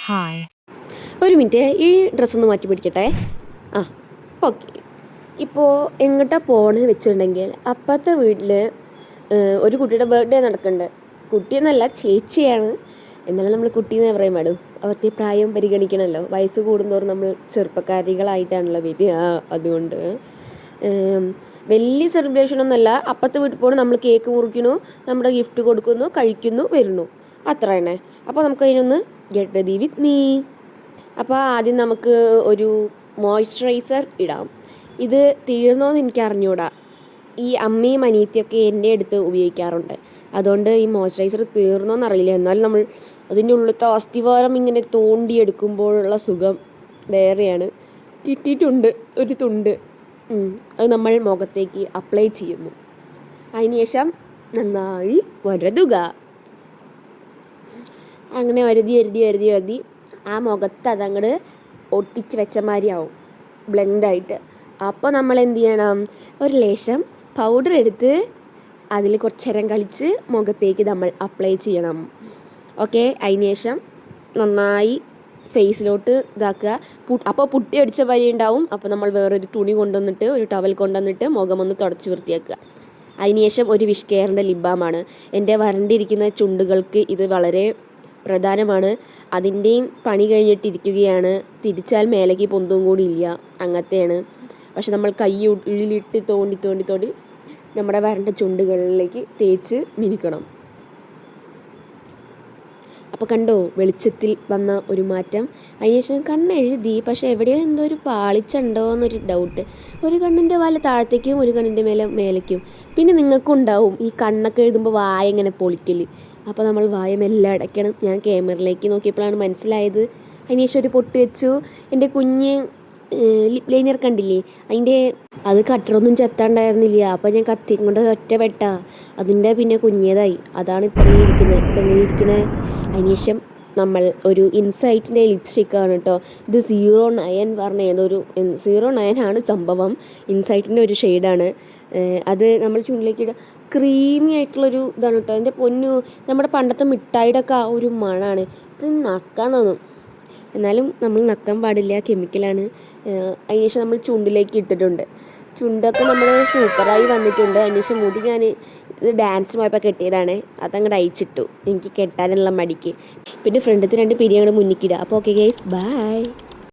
Hi. ഒരു minute, ഈ ഡ്രസ്സൊന്ന് മാറ്റി പിടിക്കട്ടെ. ആ, ഓക്കെ. ഇപ്പോൾ എങ്ങോട്ടാ പോകണമെന്ന് വെച്ചിട്ടുണ്ടെങ്കിൽ അപ്പുറത്തെ വീട്ടിൽ ഒരു കുട്ടിയുടെ ബർത്ത്ഡേ നടക്കുന്നുണ്ട്. കുട്ടിയെന്നല്ല, ചേച്ചിയാണ്. എന്നാലും നമ്മൾ കുട്ടീന്നേ പറയാൻ പാടും. അവരുടെ പ്രായം പരിഗണിക്കണമല്ലോ. വയസ്സ് കൂടുന്തോറും നമ്മൾ ചെറുപ്പക്കാരികളായിട്ടാണല്ലോ വരിക. അതുകൊണ്ട് വലിയ സെലിബ്രേഷനൊന്നുമല്ല. അപ്പുറത്തെ വീട്ടിൽ പോകണം, നമ്മൾ കേക്ക് മുറിക്കുന്നു, നമ്മുടെ ഗിഫ്റ്റ് കൊടുക്കുന്നു, കഴിക്കുന്നു, വരുന്നു, അത്ര തന്നെ. അപ്പോൾ നമുക്ക് അതിനൊന്ന് ഗെറ്റ് റെഡി വിത്ത് മീ. അപ്പോൾ ആദ്യം നമുക്ക് ഒരു മോയ്സ്ചറൈസർ ഇടാം. ഇത് തീർന്നോന്ന് എനിക്ക് അറിഞ്ഞൂടാ. ഈ അമ്മയും അനിയത്തിയൊക്കെ എൻ്റെ അടുത്ത് ഉപയോഗിക്കാറുണ്ട്. അതുകൊണ്ട് ഈ മോയ്സ്ചറൈസർ തീർന്നോന്നറിയില്ല. എന്നാലും നമ്മൾ അതിൻ്റെ ഉള്ളിലത്തെ അസ്ഥിവാരം ഇങ്ങനെ തോണ്ടിയെടുക്കുമ്പോഴുള്ള സുഖം വേറെയാണ്. കിട്ടിയിട്ടുണ്ട് ഒരു തുണ്ട്. അത് നമ്മൾ മുഖത്തേക്ക് അപ്ലൈ ചെയ്യുന്നു. അതിനുശേഷം നന്നായി വരതുക. അങ്ങനെ വരുതി ആ മുഖത്ത് അതങ്ങോട്ട് ഒട്ടിച്ച് വെച്ച മാതിരി ആവും, ബ്ലെൻഡായിട്ട്. അപ്പോൾ നമ്മൾ എന്ത് ചെയ്യണം, ഒരു ലേശം പൗഡർ എടുത്ത് അതിൽ കുറച്ച് നേരം കളിച്ച് മുഖത്തേക്ക് നമ്മൾ അപ്ലൈ ചെയ്യണം. ഓക്കെ. അതിന് ശേഷം നന്നായി ഫേസിലോട്ട് ഇതാക്കുക. അപ്പോൾ പുട്ടി അടിച്ച വരി ഉണ്ടാവും. അപ്പോൾ നമ്മൾ വേറൊരു തുണി കൊണ്ടുവന്നിട്ട്, ഒരു ടവൽ കൊണ്ടുവന്നിട്ട് മുഖമൊന്ന് തുടച്ച് വൃത്തിയാക്കുക. അതിനുശേഷം ഒരു വിഷ് കെയറിൻ്റെ ലിബാമാണ്. എൻ്റെ വരണ്ടിരിക്കുന്ന ചുണ്ടുകൾക്ക് ഇത് വളരെ പ്രധാനമാണ്. അതിൻ്റെയും പണി കഴിഞ്ഞിട്ടിരിക്കുകയാണ്. തിരിച്ചാൽ മേലേക്ക് പൊന്തും കൂടി ഇല്ല, അങ്ങനത്തെയാണ്. പക്ഷെ നമ്മൾ കൈ ഉള്ളിലിട്ട് തോണ്ടി നമ്മുടെ വരണ്ട ചുണ്ടുകളിലേക്ക് തേച്ച് മിനുക്കണം. അപ്പോൾ കണ്ടോ വെളിച്ചത്തിൽ വന്ന ഒരു മാറ്റം. അതിനുശേഷം കണ്ണെഴുതി, പക്ഷേ എവിടെയോ എന്തോ ഒരു പാളിച്ചുണ്ടോ എന്നൊരു ഡൗട്ട്. ഒരു കണ്ണിൻ്റെ വല താഴത്തേക്കും ഒരു കണ്ണിൻ്റെ മേലേക്കും. പിന്നെ നിങ്ങൾക്കും ഉണ്ടാവും ഈ കണ്ണൊക്കെ എഴുതുമ്പോൾ വായ ഇങ്ങനെ പൊളിക്കൽ. അപ്പോൾ നമ്മൾ വായ മെല്ലെ അടയ്ക്കണം. ഞാൻ ക്യാമറയിലേക്ക് നോക്കിയപ്പോഴാണ് മനസ്സിലായത്. അതിനുശേഷം ഒരു പൊട്ട് വെച്ചു. എൻ്റെ കുഞ്ഞ് ലിപ് ലൈനർ കണ്ടില്ലേ, അത് കട്ടറൊന്നും ചെത്താണ്ടായിരുന്നില്ല. അപ്പോൾ ഞാൻ കത്തി കൊണ്ട് ഒറ്റ വെട്ടാ, അതിൻ്റെ പിന്നെ കുഞ്ഞേതായി. അതാണ് ഇത്രയും ഇരിക്കുന്നത്. ഇപ്പം എങ്ങനെ ഇരിക്കുന്നത്. അതിനുശേഷം നമ്മൾ ഒരു ഇൻസൈറ്റിൻ്റെ ലിപ്സ്റ്റിക്കാണ് കേട്ടോ. ഇത് 09 പറഞ്ഞ ഏതൊരു 09 ആണ് സംഭവം. ഇൻസൈറ്റിൻ്റെ ഒരു ഷെയ്ഡാണ്. അത് നമ്മൾ ചുണ്ടിലേക്ക് ഇടുക. ക്രീമി ആയിട്ടുള്ളൊരു ഇതാണ് കേട്ടോ. എൻ്റെ പൊന്നു, നമ്മുടെ പണ്ടത്തെ മിഠായിയുടെ ഒക്കെ ആ ഒരു മണമാണ്. ഇത് നക്കാൻ തോന്നും, എന്നാലും നമ്മൾ നക്കാൻ പാടില്ല, കെമിക്കലാണ്. അതിനുശേഷം നമ്മൾ ചുണ്ടിലേക്ക് ഇട്ടിട്ടുണ്ട്. ചുണ്ടൊക്കെ നമ്മൾ സൂപ്പറായി വന്നിട്ടുണ്ട്. അതിനുശേഷം മുടി ഞാൻ ഇത് ഡാൻസ് പോയപ്പോൾ കെട്ടിയതാണ്. അതങ്ങോട്ട് അയച്ചിട്ടു, എനിക്ക് കെട്ടാനുള്ള മടിക്ക്. പിന്നെ ഫ്രണ്ടിലത്തെ 2 പിരി അങ്ങോട്ട് മുന്നിക്കിടുക. അപ്പോൾ ഓക്കെ ഗൈസ്, ബൈ.